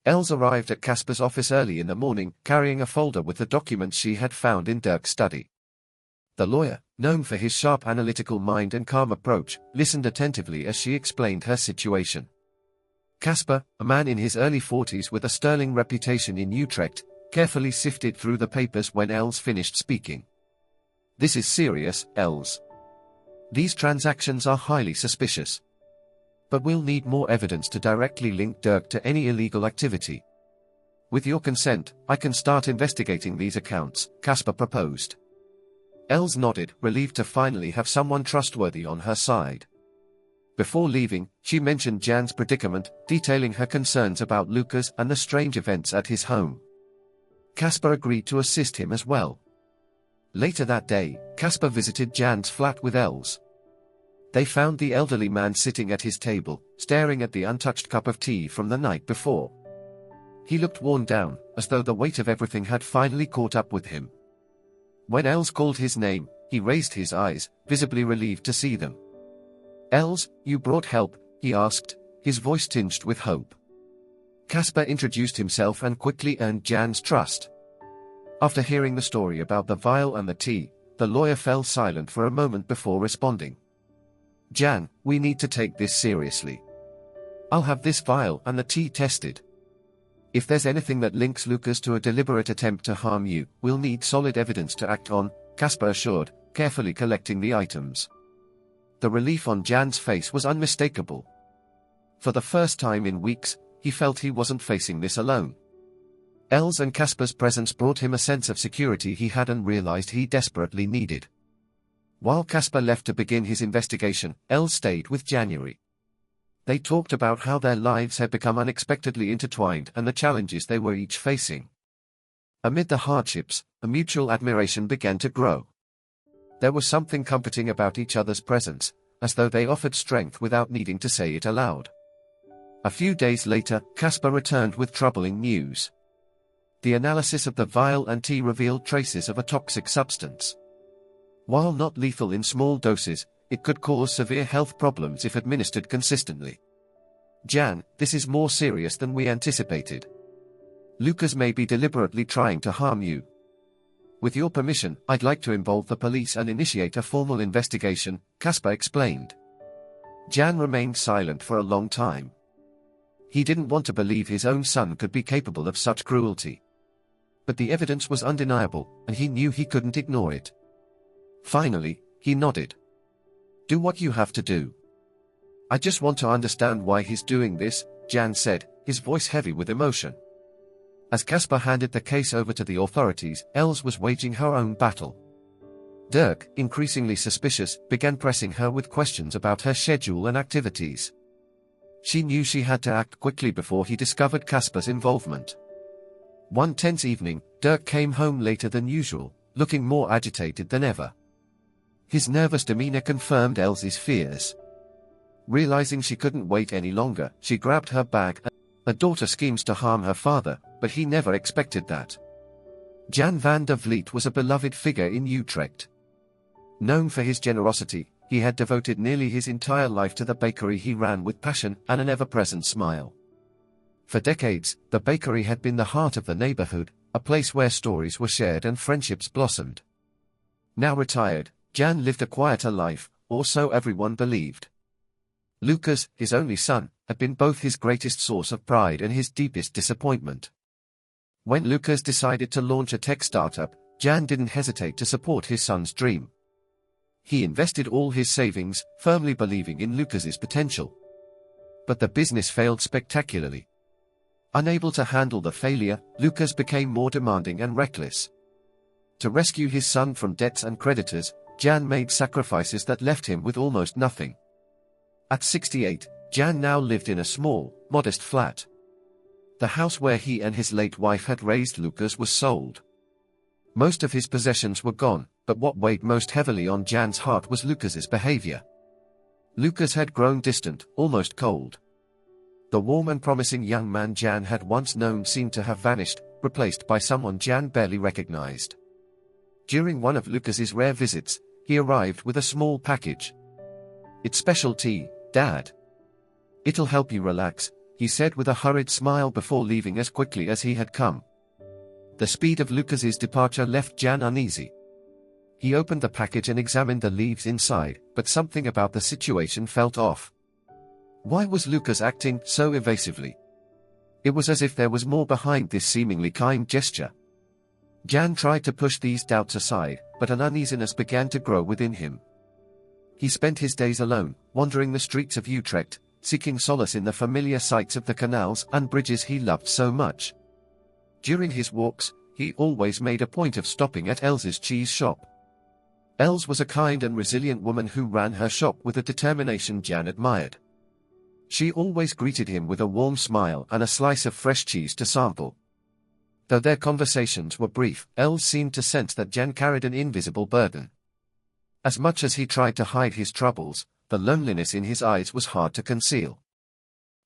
Els arrived at Casper's office early in the morning, carrying a folder with the documents she had found in Dirk's study. The lawyer, known for his sharp analytical mind and calm approach, listened attentively as she explained her situation. Casper, a man in his early 40s with a sterling reputation in Utrecht, carefully sifted through the papers when Els finished speaking. "This is serious, Els. These transactions are highly suspicious. But we'll need more evidence to directly link Dirk to any illegal activity. With your consent, I can start investigating these accounts," Casper proposed. Els nodded, relieved to finally have someone trustworthy on her side. Before leaving, she mentioned Jan's predicament, detailing her concerns about Lucas and the strange events at his home. Casper agreed to assist him as well. Later that day, Casper visited Jan's flat with Els. They found the elderly man sitting at his table, staring at the untouched cup of tea from the night before. He looked worn down, as though the weight of everything had finally caught up with him. When Els called his name, he raised his eyes, visibly relieved to see them. "Els, you brought help?" he asked, his voice tinged with hope. Casper introduced himself and quickly earned Jan's trust. After hearing the story about the vial and the tea, the lawyer fell silent for a moment before responding. "Jan, we need to take this seriously. I'll have this vial and the tea tested. If there's anything that links Lucas to a deliberate attempt to harm you, we'll need solid evidence to act on," Casper assured, carefully collecting the items. The relief on Jan's face was unmistakable. For the first time in weeks, he felt he wasn't facing this alone. Els and Casper's presence brought him a sense of security he hadn't realized he desperately needed. While Casper left to begin his investigation, Els stayed with January. They talked about how their lives had become unexpectedly intertwined and the challenges they were each facing. Amid the hardships, a mutual admiration began to grow. There was something comforting about each other's presence, as though they offered strength without needing to say it aloud. A few days later, Casper returned with troubling news. The analysis of the vial and tea revealed traces of a toxic substance. While not lethal in small doses, it could cause severe health problems if administered consistently. "Jan, this is more serious than we anticipated. Lucas may be deliberately trying to harm you. With your permission, I'd like to involve the police and initiate a formal investigation," Casper explained. Jan remained silent for a long time. He didn't want to believe his own son could be capable of such cruelty. But the evidence was undeniable, and he knew he couldn't ignore it. Finally, he nodded. "Do what you have to do. I just want to understand why he's doing this," Jan said, his voice heavy with emotion. As Casper handed the case over to the authorities, Els was waging her own battle. Dirk, increasingly suspicious, began pressing her with questions about her schedule and activities. She knew she had to act quickly before he discovered Casper's involvement. One tense evening, Dirk came home later than usual, looking more agitated than ever. His nervous demeanor confirmed Elsie's fears. Realizing she couldn't wait any longer, she grabbed her bag. A daughter schemes to harm her father, but he never expected that. Jan van der Vliet was a beloved figure in Utrecht. Known for his generosity, he had devoted nearly his entire life to the bakery he ran with passion and an ever-present smile. For decades, the bakery had been the heart of the neighborhood, a place where stories were shared and friendships blossomed. Now retired, Jan lived a quieter life, or so everyone believed. Lucas, his only son, had been both his greatest source of pride and his deepest disappointment. When Lucas decided to launch a tech startup, Jan didn't hesitate to support his son's dream. He invested all his savings, firmly believing in Lucas's potential. But the business failed spectacularly. Unable to handle the failure, Lucas became more demanding and reckless. To rescue his son from debts and creditors, Jan made sacrifices that left him with almost nothing. At 68, Jan now lived in a small, modest flat. The house where he and his late wife had raised Lucas was sold. Most of his possessions were gone, but what weighed most heavily on Jan's heart was Lucas's behavior. Lucas had grown distant, almost cold. The warm and promising young man Jan had once known seemed to have vanished, replaced by someone Jan barely recognized. During one of Lucas's rare visits, he arrived with a small package. "It's special tea, Dad. It'll help you relax," he said with a hurried smile before leaving as quickly as he had come. The speed of Lucas's departure left Jan uneasy. He opened the package and examined the leaves inside, but something about the situation felt off. Why was Lucas acting so evasively? It was as if there was more behind this seemingly kind gesture. Jan tried to push these doubts aside, but an uneasiness began to grow within him. He spent his days alone, wandering the streets of Utrecht, seeking solace in the familiar sights of the canals and bridges he loved so much. During his walks, he always made a point of stopping at Else's cheese shop. Els was a kind and resilient woman who ran her shop with a determination Jan admired. She always greeted him with a warm smile and a slice of fresh cheese to sample. Though their conversations were brief, Els seemed to sense that Jan carried an invisible burden. As much as he tried to hide his troubles, the loneliness in his eyes was hard to conceal.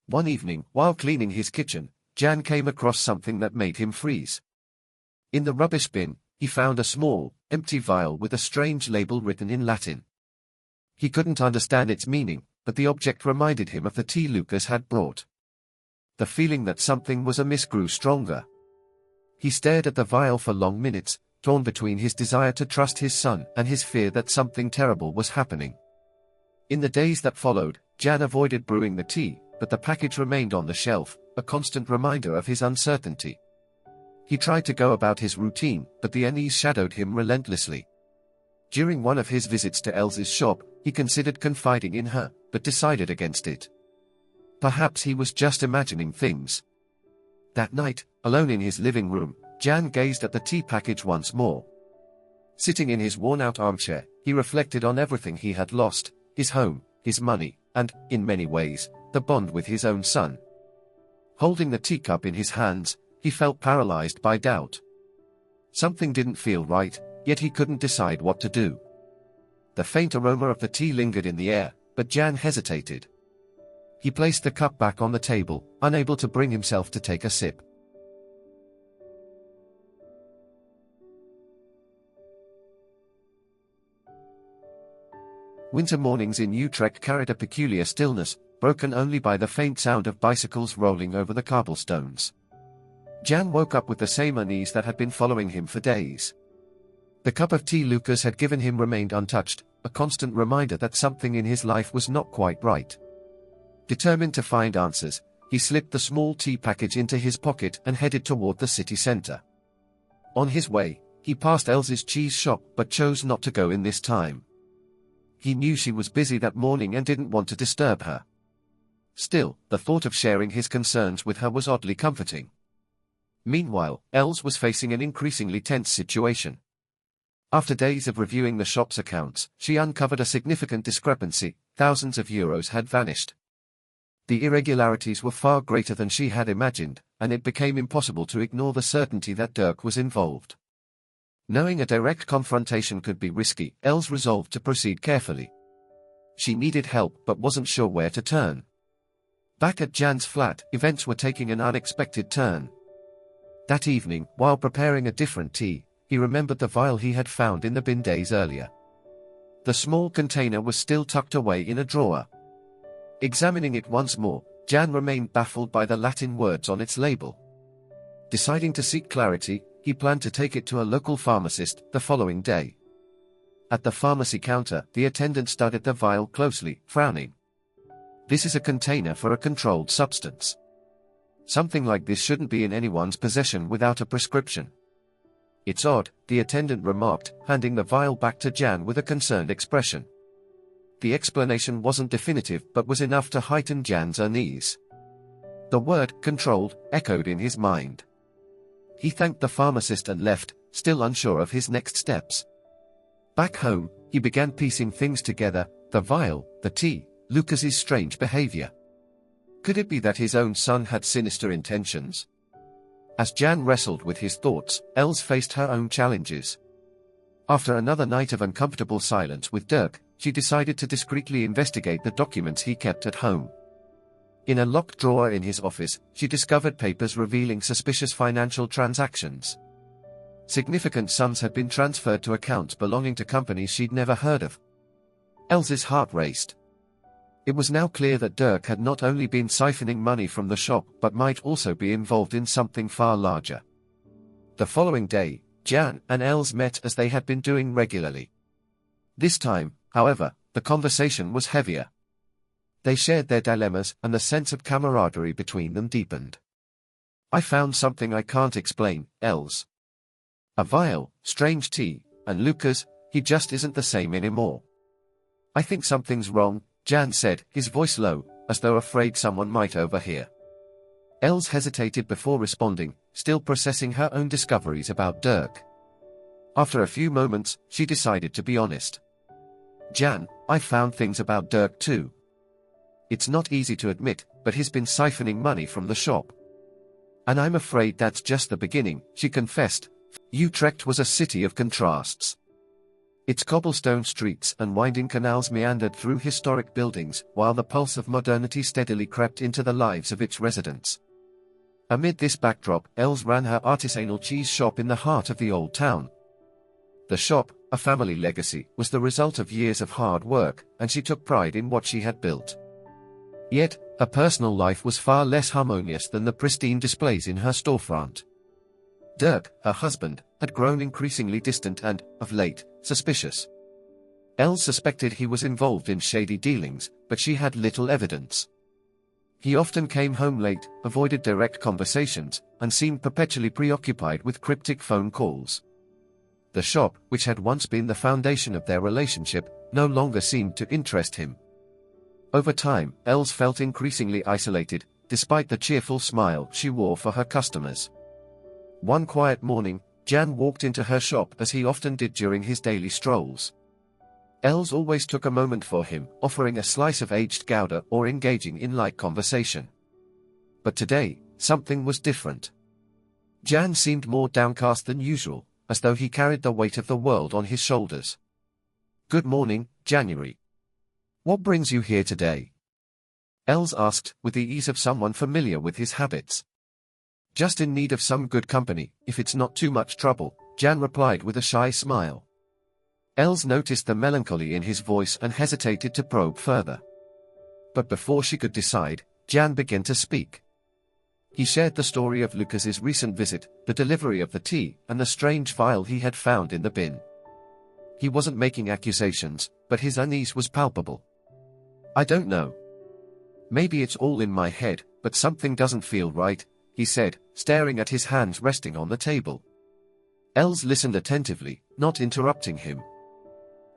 One evening, while cleaning his kitchen, Jan came across something that made him freeze. In the rubbish bin, he found a small, empty vial with a strange label written in Latin. He couldn't understand its meaning, but the object reminded him of the tea Lucas had brought. The feeling that something was amiss grew stronger. He stared at the vial for long minutes, torn between his desire to trust his son and his fear that something terrible was happening. In the days that followed, Jan avoided brewing the tea, but the package remained on the shelf, a constant reminder of his uncertainty. He tried to go about his routine, but the unease shadowed him relentlessly. During one of his visits to Else's shop, he considered confiding in her, but decided against it. Perhaps he was just imagining things. That night, alone in his living room, Jan gazed at the tea package once more. Sitting in his worn-out armchair, he reflected on everything he had lost, his home, his money, and, in many ways, the bond with his own son. Holding the teacup in his hands, he felt paralyzed by doubt. Something didn't feel right, yet he couldn't decide what to do. The faint aroma of the tea lingered in the air, but Jan hesitated. He placed the cup back on the table, unable to bring himself to take a sip. Winter mornings in Utrecht carried a peculiar stillness, broken only by the faint sound of bicycles rolling over the cobblestones. Jan woke up with the same unease that had been following him for days. The cup of tea Lucas had given him remained untouched, a constant reminder that something in his life was not quite right. Determined to find answers, he slipped the small tea package into his pocket and headed toward the city center. On his way, he passed Else's cheese shop but chose not to go in this time. He knew she was busy that morning and didn't want to disturb her. Still, the thought of sharing his concerns with her was oddly comforting. Meanwhile, Els was facing an increasingly tense situation. After days of reviewing the shop's accounts, she uncovered a significant discrepancy. Thousands of euros had vanished. The irregularities were far greater than she had imagined, and it became impossible to ignore the certainty that Dirk was involved. Knowing a direct confrontation could be risky, Els resolved to proceed carefully. She needed help but wasn't sure where to turn. Back at Jan's flat, events were taking an unexpected turn. That evening, while preparing a different tea, he remembered the vial he had found in the bin days earlier. The small container was still tucked away in a drawer. Examining it once more, Jan remained baffled by the Latin words on its label. Deciding to seek clarity, he planned to take it to a local pharmacist the following day. At the pharmacy counter, the attendant studied the vial closely, frowning. "This is a container for a controlled substance. Something like this shouldn't be in anyone's possession without a prescription." "It's odd," the attendant remarked, handing the vial back to Jan with a concerned expression. The explanation wasn't definitive but was enough to heighten Jan's unease. The word "controlled" echoed in his mind. He thanked the pharmacist and left, still unsure of his next steps. Back home, he began piecing things together: the vial, the tea, Lucas's strange behavior. Could it be that his own son had sinister intentions? As Jan wrestled with his thoughts, Els faced her own challenges. After another night of uncomfortable silence with Dirk, she decided to discreetly investigate the documents he kept at home. In a locked drawer in his office, she discovered papers revealing suspicious financial transactions. Significant sums had been transferred to accounts belonging to companies she'd never heard of. Else's heart raced. It was now clear that Dirk had not only been siphoning money from the shop but might also be involved in something far larger. The following day, Jan and Els met as they had been doing regularly. This time, however, the conversation was heavier. They shared their dilemmas, and the sense of camaraderie between them deepened. "I found something I can't explain, Els. A vile, strange tea, and Lucas, he just isn't the same anymore. I think something's wrong," Jan said, his voice low, as though afraid someone might overhear. Els hesitated before responding, still processing her own discoveries about Dirk. After a few moments, she decided to be honest. "Jan, I found things about Dirk too. It's not easy to admit, but he's been siphoning money from the shop. And I'm afraid that's just the beginning," she confessed. Utrecht was a city of contrasts. Its cobblestone streets and winding canals meandered through historic buildings, while the pulse of modernity steadily crept into the lives of its residents. Amid this backdrop, Els ran her artisanal cheese shop in the heart of the old town. The shop, a family legacy, was the result of years of hard work, and she took pride in what she had built. Yet, her personal life was far less harmonious than the pristine displays in her storefront. Dirk, her husband, had grown increasingly distant and, of late, suspicious. Els suspected he was involved in shady dealings, but she had little evidence. He often came home late, avoided direct conversations, and seemed perpetually preoccupied with cryptic phone calls. The shop, which had once been the foundation of their relationship, no longer seemed to interest him. Over time, Els felt increasingly isolated, despite the cheerful smile she wore for her customers. One quiet morning, Jan walked into her shop as he often did during his daily strolls. Els always took a moment for him, offering a slice of aged Gouda or engaging in light conversation. But today, something was different. Jan seemed more downcast than usual, as though he carried the weight of the world on his shoulders. "Good morning, January. What brings you here today?" Els asked, with the ease of someone familiar with his habits. "Just in need of some good company, if it's not too much trouble," Jan replied with a shy smile. Els noticed the melancholy in his voice and hesitated to probe further. But before she could decide, Jan began to speak. He shared the story of Lucas's recent visit, the delivery of the tea, and the strange vial he had found in the bin. He wasn't making accusations, but his unease was palpable. "I don't know. Maybe it's all in my head, but something doesn't feel right," he said, staring at his hands resting on the table. Els listened attentively, not interrupting him.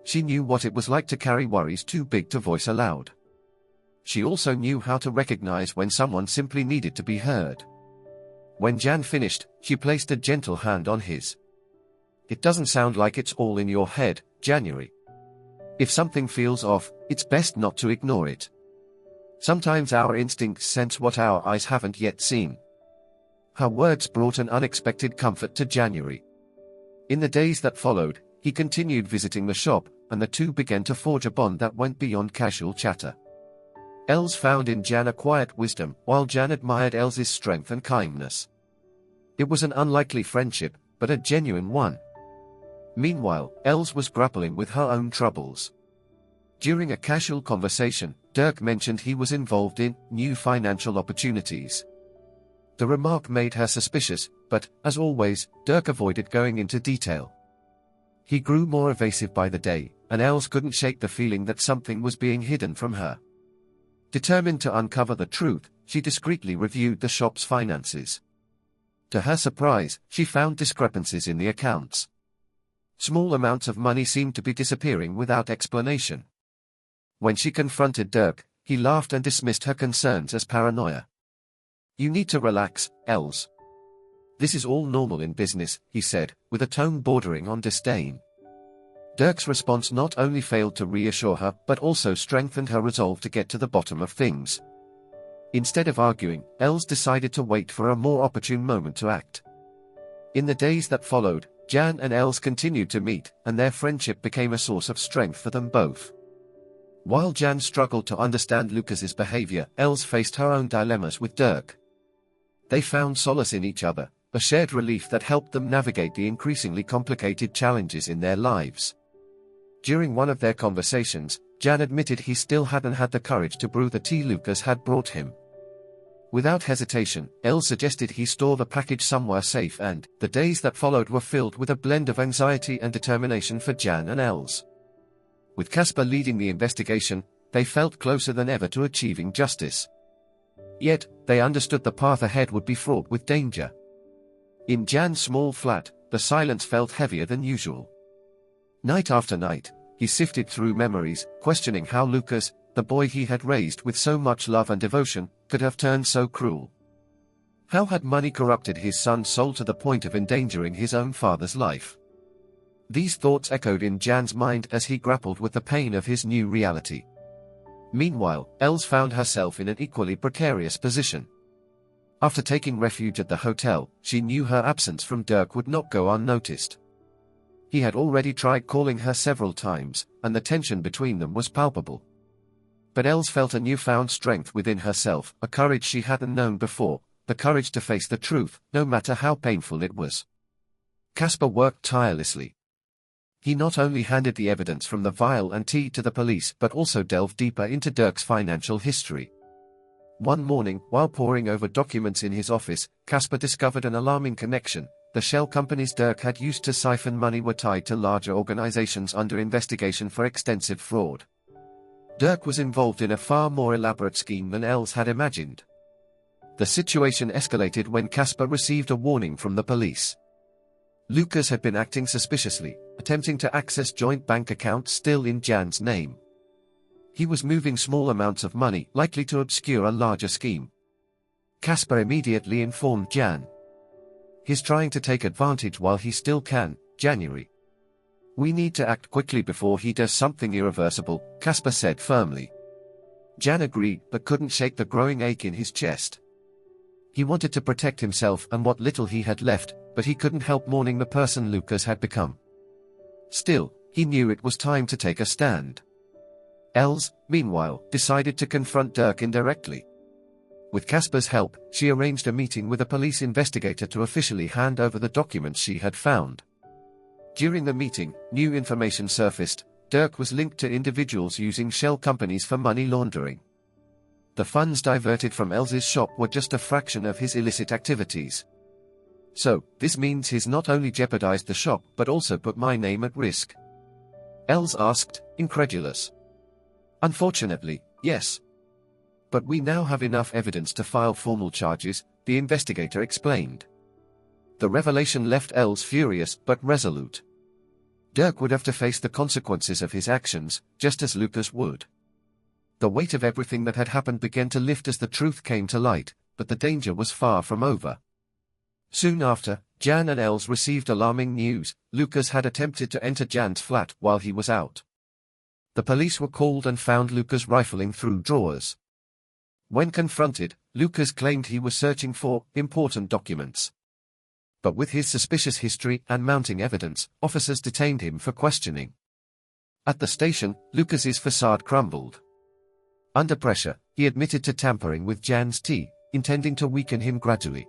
She knew what it was like to carry worries too big to voice aloud. She also knew how to recognize when someone simply needed to be heard. When Jan finished, she placed a gentle hand on his. "It doesn't sound like it's all in your head, January. If something feels off, it's best not to ignore it. Sometimes our instincts sense what our eyes haven't yet seen." Her words brought an unexpected comfort to January. In the days that followed, he continued visiting the shop, and the two began to forge a bond that went beyond casual chatter. Els found in Jan a quiet wisdom, while Jan admired Els's strength and kindness. It was an unlikely friendship, but a genuine one. Meanwhile, Els was grappling with her own troubles. During a casual conversation, Dirk mentioned he was involved in new financial opportunities. The remark made her suspicious, but, as always, Dirk avoided going into detail. He grew more evasive by the day, and Els couldn't shake the feeling that something was being hidden from her. Determined to uncover the truth, she discreetly reviewed the shop's finances. To her surprise, she found discrepancies in the accounts. Small amounts of money seemed to be disappearing without explanation. When she confronted Dirk, he laughed and dismissed her concerns as paranoia. "You need to relax, Els. This is all normal in business," he said, with a tone bordering on disdain. Dirk's response not only failed to reassure her, but also strengthened her resolve to get to the bottom of things. Instead of arguing, Els decided to wait for a more opportune moment to act. In the days that followed, Jan and Els continued to meet, and their friendship became a source of strength for them both. While Jan struggled to understand Lucas's behavior, Els faced her own dilemmas with Dirk. They found solace in each other, a shared relief that helped them navigate the increasingly complicated challenges in their lives. During one of their conversations, Jan admitted he still hadn't had the courage to brew the tea Lucas had brought him. Without hesitation, Els suggested he store the package somewhere safe, and the days that followed were filled with a blend of anxiety and determination for Jan and Els. With Casper leading the investigation, they felt closer than ever to achieving justice. Yet, they understood the path ahead would be fraught with danger. In Jan's small flat, the silence felt heavier than usual. Night after night, he sifted through memories, questioning how Lucas, the boy he had raised with so much love and devotion, could have turned so cruel. How had money corrupted his son's soul to the point of endangering his own father's life? These thoughts echoed in Jan's mind as he grappled with the pain of his new reality. Meanwhile, Els found herself in an equally precarious position. After taking refuge at the hotel, she knew her absence from Dirk would not go unnoticed. He had already tried calling her several times, and the tension between them was palpable. But Els felt a newfound strength within herself, a courage she hadn't known before, the courage to face the truth, no matter how painful it was. Casper worked tirelessly. He not only handed the evidence from the vial and tea to the police but also delved deeper into Dirk's financial history. One morning, while poring over documents in his office, Casper discovered an alarming connection. The shell companies Dirk had used to siphon money were tied to larger organizations under investigation for extensive fraud. Dirk was involved in a far more elaborate scheme than Els had imagined. The situation escalated when Casper received a warning from the police. Lucas had been acting suspiciously, attempting to access joint bank accounts still in Jan's name. He was moving small amounts of money, likely to obscure a larger scheme. Casper immediately informed Jan. "He's trying to take advantage while he still can, January. We need to act quickly before he does something irreversible," Casper said firmly. Jan agreed but couldn't shake the growing ache in his chest. He wanted to protect himself and what little he had left, but he couldn't help mourning the person Lucas had become. Still, he knew it was time to take a stand. Els, meanwhile, decided to confront Dirk indirectly. With Casper's help, she arranged a meeting with a police investigator to officially hand over the documents she had found. During the meeting, new information surfaced. Dirk was linked to individuals using shell companies for money laundering. The funds diverted from Els's shop were just a fraction of his illicit activities. "So, this means he's not only jeopardized the shop but also put my name at risk?" Els asked, incredulous. "Unfortunately, yes. But we now have enough evidence to file formal charges," the investigator explained. The revelation left Els furious but resolute. Dirk would have to face the consequences of his actions, just as Lucas would. The weight of everything that had happened began to lift as the truth came to light, but the danger was far from over. Soon after, Jan and Els received alarming news. Lucas had attempted to enter Jan's flat while he was out. The police were called and found Lucas rifling through drawers. When confronted, Lucas claimed he was searching for important documents. But with his suspicious history and mounting evidence, officers detained him for questioning. At the station, Lucas's facade crumbled. Under pressure, he admitted to tampering with Jan's tea, intending to weaken him gradually.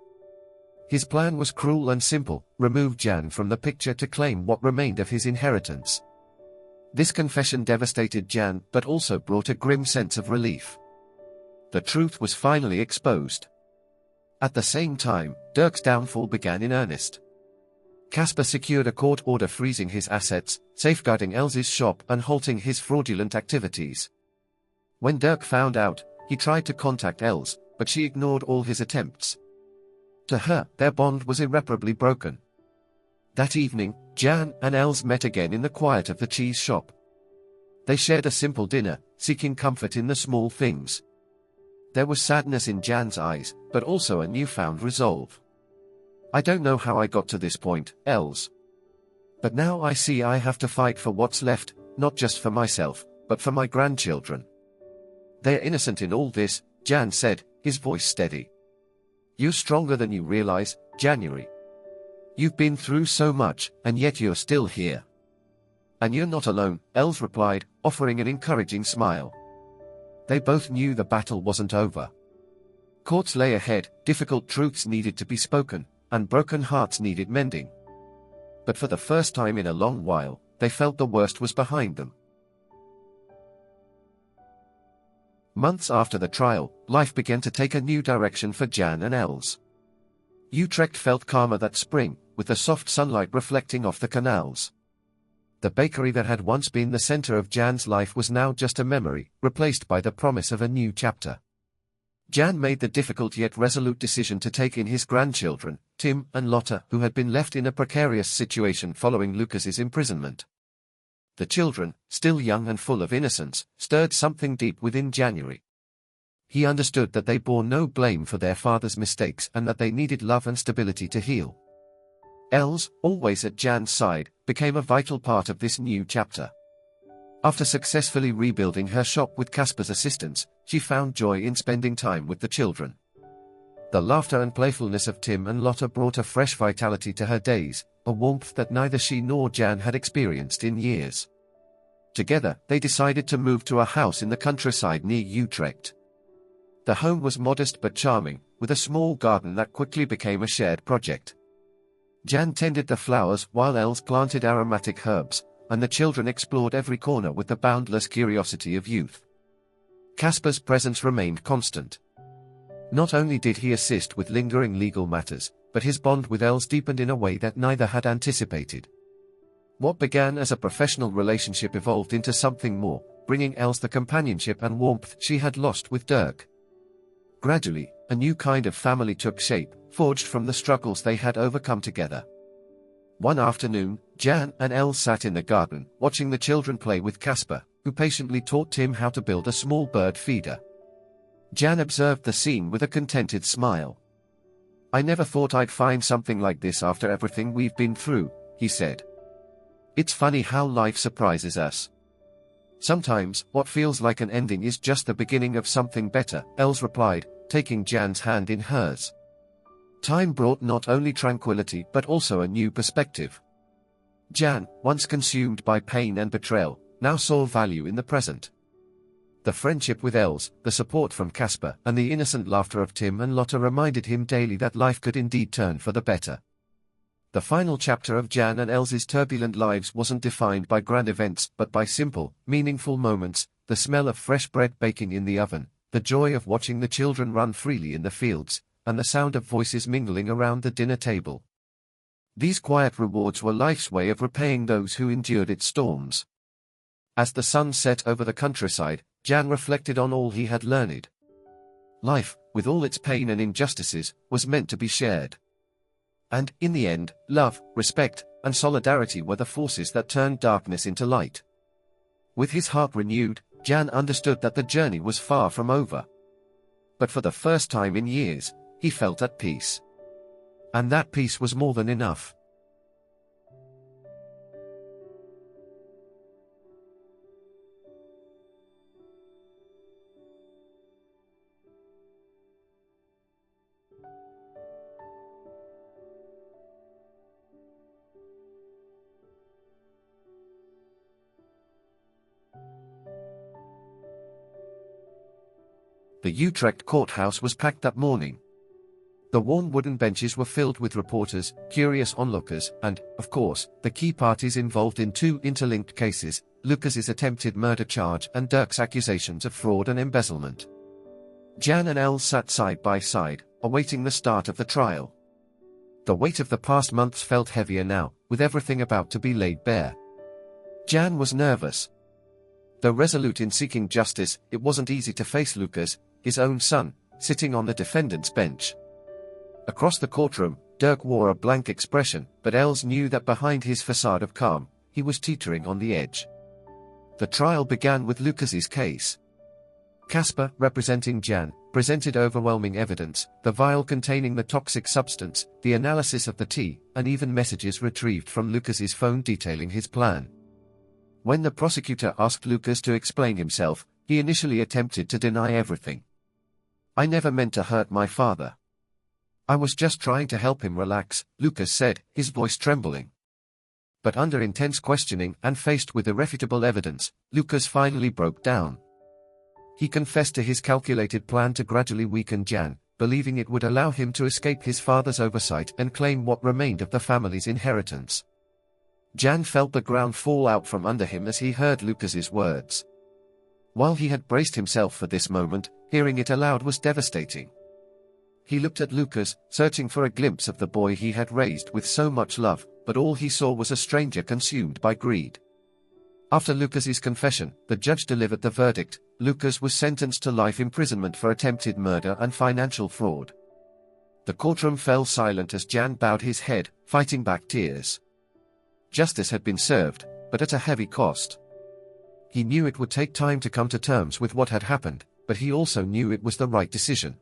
His plan was cruel and simple: remove Jan from the picture to claim what remained of his inheritance. This confession devastated Jan but also brought a grim sense of relief. The truth was finally exposed. At the same time, Dirk's downfall began in earnest. Casper secured a court order freezing his assets, safeguarding Els's shop and halting his fraudulent activities. When Dirk found out, he tried to contact Els, but she ignored all his attempts. To her, their bond was irreparably broken. That evening, Jan and Els met again in the quiet of the cheese shop. They shared a simple dinner, seeking comfort in the small things. There was sadness in Jan's eyes, but also a newfound resolve. "I don't know how I got to this point, Els. But now I see I have to fight for what's left, not just for myself, but for my grandchildren." "They're innocent in all this," Jan said, his voice steady. "You're stronger than you realize, January. You've been through so much, and yet you're still here." "And you're not alone," Els replied, offering an encouraging smile. They both knew the battle wasn't over. Courts lay ahead, difficult truths needed to be spoken, and broken hearts needed mending. But for the first time in a long while, they felt the worst was behind them. Months after the trial, life began to take a new direction for Jan and Els. Utrecht felt calmer that spring, with the soft sunlight reflecting off the canals. The bakery that had once been the center of Jan's life was now just a memory, replaced by the promise of a new chapter. Jan made the difficult yet resolute decision to take in his grandchildren, Tim and Lotta, who had been left in a precarious situation following Lucas's imprisonment. The children, still young and full of innocence, stirred something deep within January. He understood that they bore no blame for their father's mistakes and that they needed love and stability to heal. Els, always at Jan's side, became a vital part of this new chapter. After successfully rebuilding her shop with Casper's assistance, she found joy in spending time with the children. The laughter and playfulness of Tim and Lotta brought a fresh vitality to her days, a warmth that neither she nor Jan had experienced in years. Together, they decided to move to a house in the countryside near Utrecht. The home was modest but charming, with a small garden that quickly became a shared project. Jan tended the flowers while Els planted aromatic herbs, and the children explored every corner with the boundless curiosity of youth. Casper's presence remained constant. Not only did he assist with lingering legal matters, but his bond with Els deepened in a way that neither had anticipated. What began as a professional relationship evolved into something more, bringing Els the companionship and warmth she had lost with Dirk. Gradually, a new kind of family took shape, forged from the struggles they had overcome together. One afternoon, Jan and Els sat in the garden, watching the children play with Casper, who patiently taught Tim how to build a small bird feeder. Jan observed the scene with a contented smile. "I never thought I'd find something like this after everything we've been through," he said. "It's funny how life surprises us. Sometimes, what feels like an ending is just the beginning of something better," Els replied, taking Jan's hand in hers. Time brought not only tranquility but also a new perspective. Jan, once consumed by pain and betrayal, now saw value in the present. The friendship with Els, the support from Casper, and the innocent laughter of Tim and Lotta reminded him daily that life could indeed turn for the better. The final chapter of Jan and Els's turbulent lives wasn't defined by grand events but by simple, meaningful moments, the smell of fresh bread baking in the oven, the joy of watching the children run freely in the fields, and the sound of voices mingling around the dinner table. These quiet rewards were life's way of repaying those who endured its storms. As the sun set over the countryside, Jan reflected on all he had learned. Life, with all its pain and injustices, was meant to be shared. And, in the end, love, respect, and solidarity were the forces that turned darkness into light. With his heart renewed, Jan understood that the journey was far from over. But for the first time in years, he felt at peace. And that peace was more than enough. The Utrecht courthouse was packed that morning. The worn wooden benches were filled with reporters, curious onlookers, and, of course, the key parties involved in two interlinked cases, Lucas's attempted murder charge and Dirk's accusations of fraud and embezzlement. Jan and Els sat side by side, awaiting the start of the trial. The weight of the past months felt heavier now, with everything about to be laid bare. Jan was nervous. Though resolute in seeking justice, it wasn't easy to face Lucas, his own son, sitting on the defendant's bench. Across the courtroom, Dirk wore a blank expression, but Els knew that behind his facade of calm, he was teetering on the edge. The trial began with Lucas's case. Casper, representing Jan, presented overwhelming evidence, the vial containing the toxic substance, the analysis of the tea, and even messages retrieved from Lucas's phone detailing his plan. When the prosecutor asked Lucas to explain himself, he initially attempted to deny everything. "I never meant to hurt my father. I was just trying to help him relax," Lucas said, his voice trembling. But under intense questioning and faced with irrefutable evidence, Lucas finally broke down. He confessed to his calculated plan to gradually weaken Jan, believing it would allow him to escape his father's oversight and claim what remained of the family's inheritance. Jan felt the ground fall out from under him as he heard Lucas's words. While he had braced himself for this moment, hearing it aloud was devastating. He looked at Lucas, searching for a glimpse of the boy he had raised with so much love, but all he saw was a stranger consumed by greed. After Lucas's confession, the judge delivered the verdict. Lucas was sentenced to life imprisonment for attempted murder and financial fraud. The courtroom fell silent as Jan bowed his head, fighting back tears. Justice had been served, but at a heavy cost. He knew it would take time to come to terms with what had happened, but he also knew it was the right decision.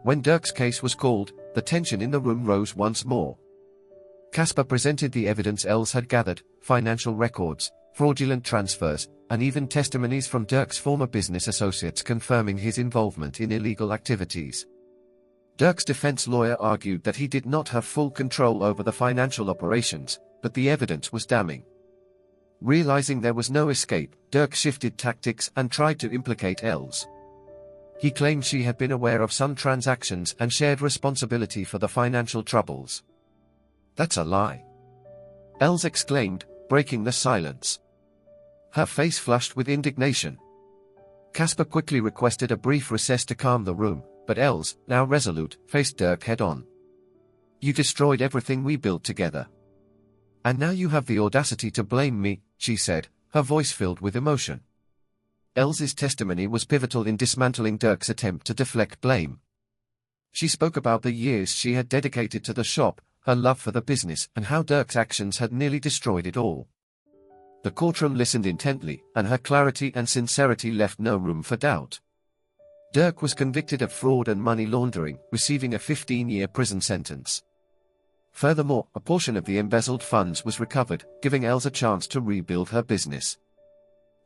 When Dirk's case was called, the tension in the room rose once more. Casper presented the evidence Els had gathered: financial records, fraudulent transfers, and even testimonies from Dirk's former business associates confirming his involvement in illegal activities. Dirk's defense lawyer argued that he did not have full control over the financial operations, but the evidence was damning. Realizing there was no escape, Dirk shifted tactics and tried to implicate Els. He claimed she had been aware of some transactions and shared responsibility for the financial troubles. "That's a lie," Els exclaimed, breaking the silence. Her face flushed with indignation. Casper quickly requested a brief recess to calm the room, but Els, now resolute, faced Dirk head-on. "You destroyed everything we built together. And now you have the audacity to blame me," she said, her voice filled with emotion. Els's testimony was pivotal in dismantling Dirk's attempt to deflect blame. She spoke about the years she had dedicated to the shop, her love for the business, and how Dirk's actions had nearly destroyed it all. The courtroom listened intently, and her clarity and sincerity left no room for doubt. Dirk was convicted of fraud and money laundering, receiving a 15-year prison sentence. Furthermore, a portion of the embezzled funds was recovered, giving Els a chance to rebuild her business.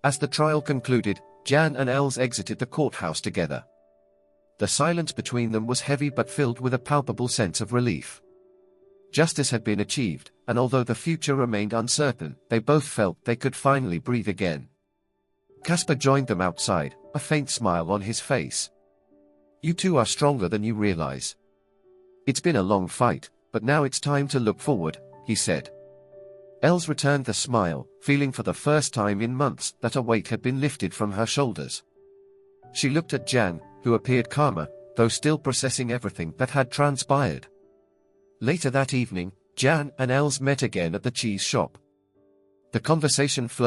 As the trial concluded, Jan and Els exited the courthouse together. The silence between them was heavy but filled with a palpable sense of relief. Justice had been achieved, and although the future remained uncertain, they both felt they could finally breathe again. Casper joined them outside, a faint smile on his face. "You two are stronger than you realize. It's been a long fight, but now it's time to look forward," he said. Els returned the smile, feeling for the first time in months that a weight had been lifted from her shoulders. She looked at Jan, who appeared calmer, though still processing everything that had transpired. Later that evening, Jan and Els met again at the cheese shop. The conversation flowed